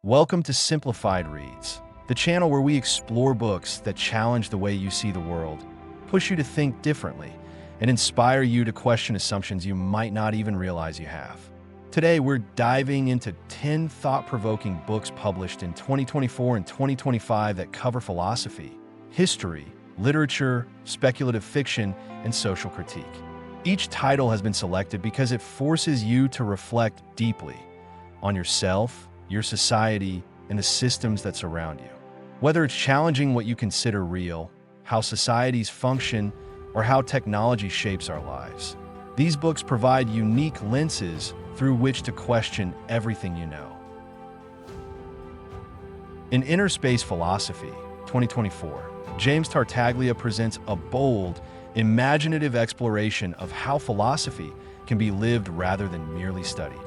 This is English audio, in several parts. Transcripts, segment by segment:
Welcome to Simplified Reads, the channel where we explore books that challenge the way you see the world, push you to think differently, and inspire you to question assumptions you might not even realize you have. Today, we're diving into 10 thought-provoking books published in 2024 and 2025 that cover philosophy, history, literature, speculative fiction, and social critique. Each title has been selected because it forces you to reflect deeply on yourself, your society, and the systems that surround you. Whether it's challenging what you consider real, how societies function, or how technology shapes our lives, these books provide unique lenses through which to question everything you know. In Inner Space Philosophy, 2024, James Tartaglia presents a bold, imaginative exploration of how philosophy can be lived rather than merely studied.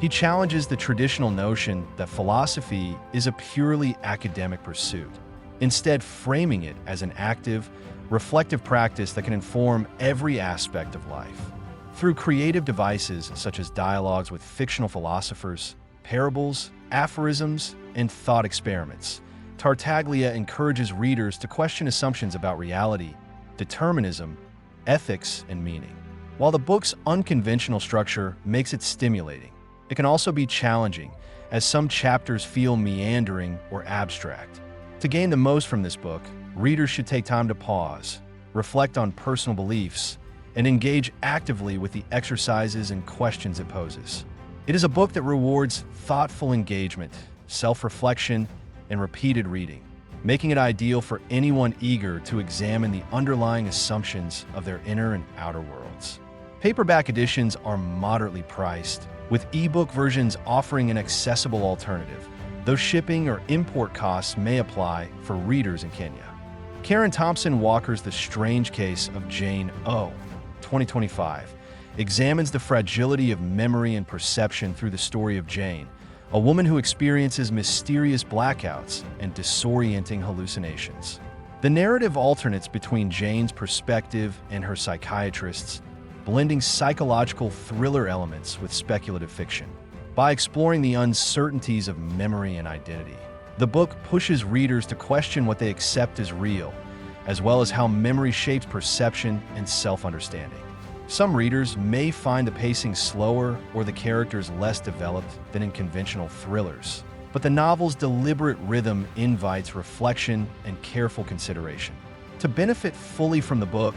He challenges the traditional notion that philosophy is a purely academic pursuit, instead framing it as an active, reflective practice that can inform every aspect of life. Through creative devices such as dialogues with fictional philosophers, parables, aphorisms, and thought experiments, Tartaglia encourages readers to question assumptions about reality, determinism, ethics, and meaning. While the book's unconventional structure makes it stimulating, it can also be challenging, as some chapters feel meandering or abstract. To gain the most from this book, readers should take time to pause, reflect on personal beliefs, and engage actively with the exercises and questions it poses. It is a book that rewards thoughtful engagement, self-reflection, and repeated reading, making it ideal for anyone eager to examine the underlying assumptions of their inner and outer worlds. Paperback editions are moderately priced, with ebook versions offering an accessible alternative, though shipping or import costs may apply for readers in Kenya. Karen Thompson Walker's The Strange Case of Jane O., 2025, examines the fragility of memory and perception through the story of Jane, a woman who experiences mysterious blackouts and disorienting hallucinations. The narrative alternates between Jane's perspective and her psychiatrist's, blending psychological thriller elements with speculative fiction. By exploring the uncertainties of memory and identity, the book pushes readers to question what they accept as real, as well as how memory shapes perception and self-understanding. Some readers may find the pacing slower or the characters less developed than in conventional thrillers, but the novel's deliberate rhythm invites reflection and careful consideration. To benefit fully from the book,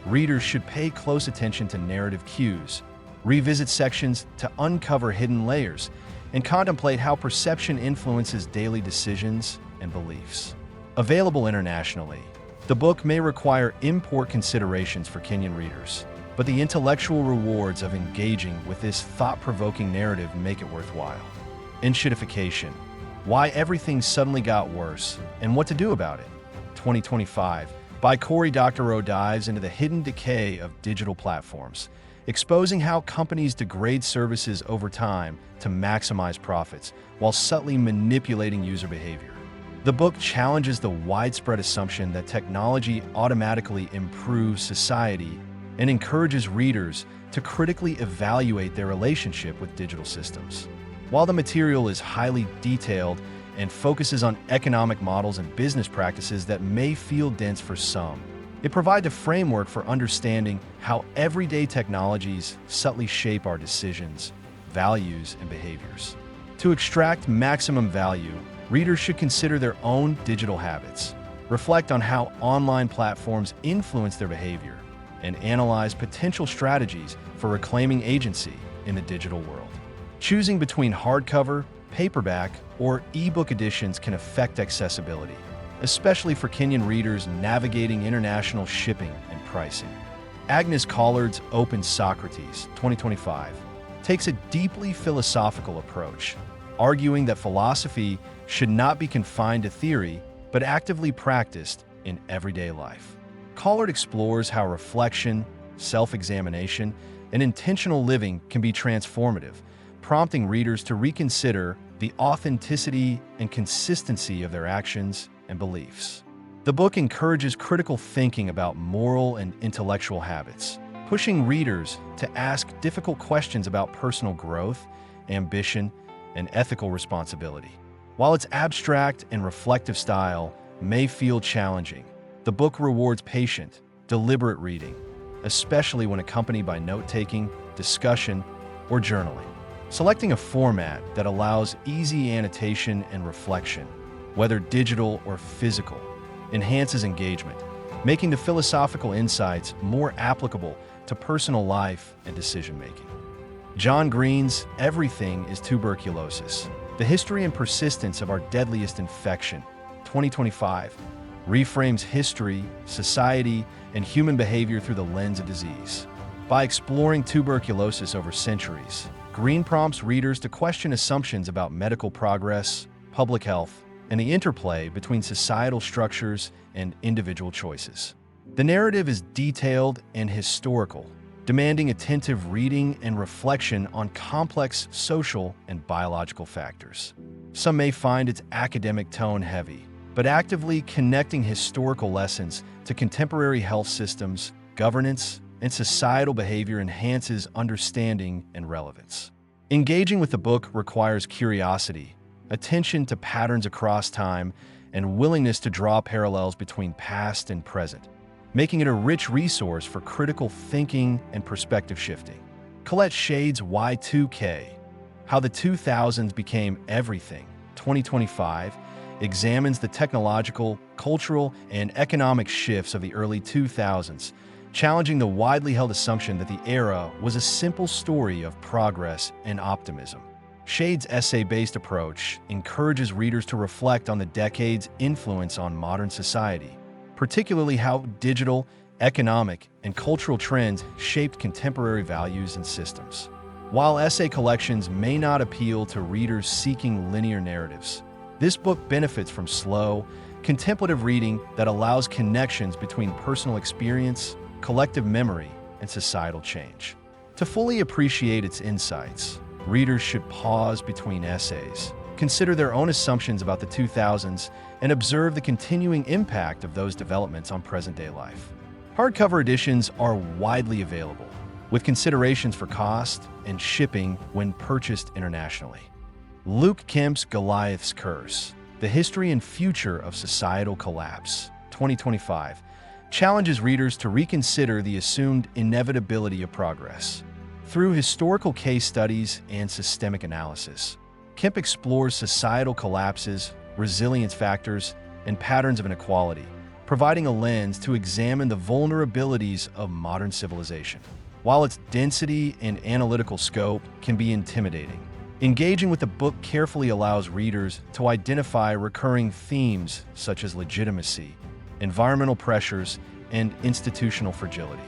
readers should pay close attention to narrative cues, revisit sections to uncover hidden layers, and contemplate how perception influences daily decisions and beliefs. Available internationally, the book may require import considerations for Kenyan readers, but the intellectual rewards of engaging with this thought-provoking narrative make it worthwhile. Enshittification: Why Everything Suddenly Got Worse and What to Do About It, 2025, by Cory Doctorow dives into the hidden decay of digital platforms, exposing how companies degrade services over time to maximize profits while subtly manipulating user behavior. The book challenges the widespread assumption that technology automatically improves society and encourages readers to critically evaluate their relationship with digital systems. While the material is highly detailed and focuses on economic models and business practices that may feel dense for some, it provides a framework for understanding how everyday technologies subtly shape our decisions, values, and behaviors. To extract maximum value, readers should consider their own digital habits, reflect on how online platforms influence their behavior, and analyze potential strategies for reclaiming agency in the digital world. Choosing between hardcover, paperback, or ebook editions can affect accessibility, especially for Kenyan readers navigating international shipping and pricing. Agnes Collard's Open Socrates, 2025, takes a deeply philosophical approach, arguing that philosophy should not be confined to theory, but actively practiced in everyday life. Collard explores how reflection, self-examination, and intentional living can be transformative, prompting readers to reconsider the authenticity and consistency of their actions and beliefs. The book encourages critical thinking about moral and intellectual habits, pushing readers to ask difficult questions about personal growth, ambition, and ethical responsibility. While its abstract and reflective style may feel challenging, the book rewards patient, deliberate reading, especially when accompanied by note-taking, discussion, or journaling. Selecting a format that allows easy annotation and reflection, whether digital or physical, enhances engagement, making the philosophical insights more applicable to personal life and decision-making. John Green's Everything is Tuberculosis: The History and Persistence of Our Deadliest Infection, 2025, reframes history, society, and human behavior through the lens of disease. By exploring tuberculosis over centuries, Green prompts readers to question assumptions about medical progress, public health, and the interplay between societal structures and individual choices. The narrative is detailed and historical, demanding attentive reading and reflection on complex social and biological factors. Some may find its academic tone heavy, but actively connecting historical lessons to contemporary health systems, governance, and societal behavior enhances understanding and relevance. Engaging with the book requires curiosity, attention to patterns across time, and willingness to draw parallels between past and present, making it a rich resource for critical thinking and perspective shifting. Colette Shade's Y2K: How the 2000s Became Everything, 2025, examines the technological, cultural, and economic shifts of the early 2000s, challenging the widely held assumption that the era was a simple story of progress and optimism. Shade's essay-based approach encourages readers to reflect on the decade's influence on modern society, particularly how digital, economic, and cultural trends shaped contemporary values and systems. While essay collections may not appeal to readers seeking linear narratives, this book benefits from slow, contemplative reading that allows connections between personal experience, collective memory, and societal change. To fully appreciate its insights, readers should pause between essays, consider their own assumptions about the 2000s, and observe the continuing impact of those developments on present-day life. Hardcover editions are widely available, with considerations for cost and shipping when purchased internationally. Luke Kemp's Goliath's Curse: The History and Future of Societal Collapse, 2025, challenges readers to reconsider the assumed inevitability of progress. Through historical case studies and systemic analysis, Kemp explores societal collapses, resilience factors, and patterns of inequality, providing a lens to examine the vulnerabilities of modern civilization. While its density and analytical scope can be intimidating, engaging with the book carefully allows readers to identify recurring themes such as legitimacy, environmental pressures, and institutional fragility.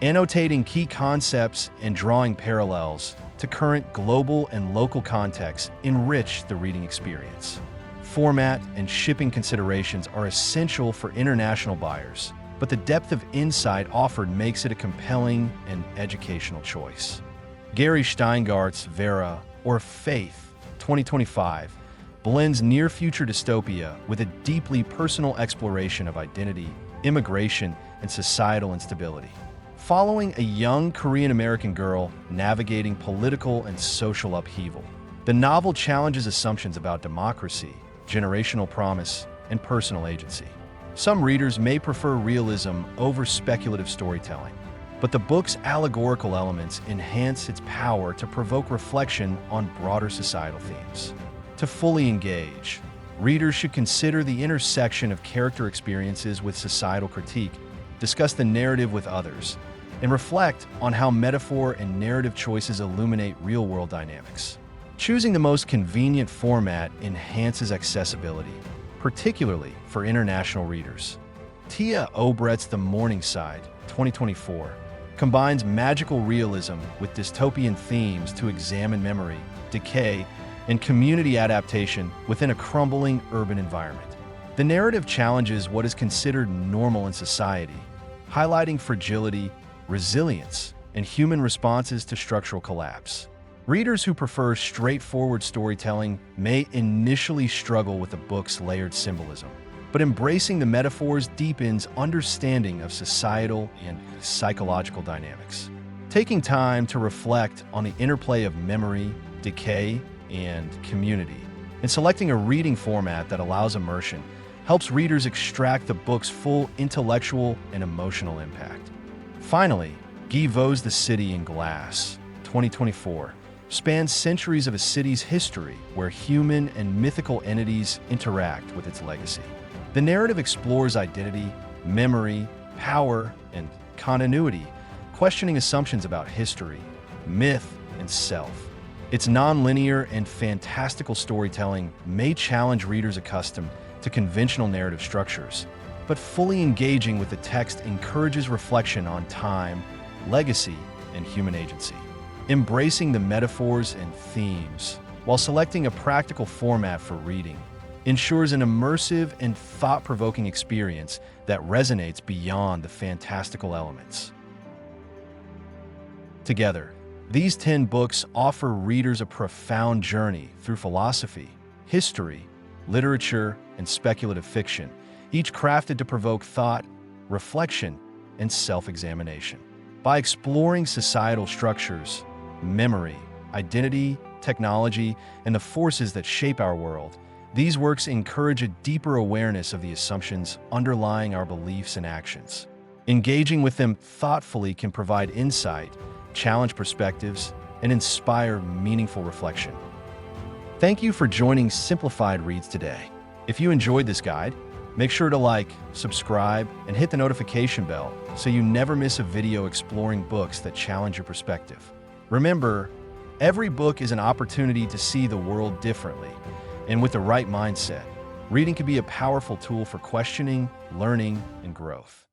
Annotating key concepts and drawing parallels to current global and local contexts enrich the reading experience. Format and shipping considerations are essential for international buyers, but the depth of insight offered makes it a compelling and educational choice. Gary Steingart's Vera, or Faith, 2025, blends near-future dystopia with a deeply personal exploration of identity, immigration, and societal instability. Following a young Korean-American girl navigating political and social upheaval, the novel challenges assumptions about democracy, generational promise, and personal agency. Some readers may prefer realism over speculative storytelling, but the book's allegorical elements enhance its power to provoke reflection on broader societal themes. To fully engage, readers should consider the intersection of character experiences with societal critique, discuss the narrative with others, and reflect on how metaphor and narrative choices illuminate real-world dynamics. Choosing the most convenient format enhances accessibility, particularly for international readers. Tia Obrecht's The Morningside, 2024, combines magical realism with dystopian themes to examine memory, decay, and community adaptation within a crumbling urban environment. The narrative challenges what is considered normal in society, highlighting fragility, resilience, and human responses to structural collapse. Readers who prefer straightforward storytelling may initially struggle with the book's layered symbolism, but embracing the metaphors deepens understanding of societal and psychological dynamics. Taking time to reflect on the interplay of memory, decay, and community And selecting a reading format that allows immersion helps readers extract the book's full intellectual and emotional impact. Finally, Guy Vaux's The City in Glass, 2024, spans centuries of a city's history where human and mythical entities interact with its legacy. The narrative explores identity, memory, power, and continuity, questioning assumptions about history, myth, and self. Its non-linear and fantastical storytelling may challenge readers accustomed to conventional narrative structures, but fully engaging with the text encourages reflection on time, legacy, and human agency. Embracing the metaphors and themes, while selecting a practical format for reading, ensures an immersive and thought-provoking experience that resonates beyond the fantastical elements. Together, these 10 books offer readers a profound journey through philosophy, history, literature, and speculative fiction, each crafted to provoke thought, reflection, and self-examination. By exploring societal structures, memory, identity, technology, and the forces that shape our world, these works encourage a deeper awareness of the assumptions underlying our beliefs and actions. Engaging with them thoughtfully can provide insight, challenge perspectives, and inspire meaningful reflection. Thank you for joining Simplified Reads today. If you enjoyed this guide, make sure to like, subscribe, and hit the notification bell so you never miss a video exploring books that challenge your perspective. Remember, every book is an opportunity to see the world differently, and with the right mindset, reading can be a powerful tool for questioning, learning, and growth.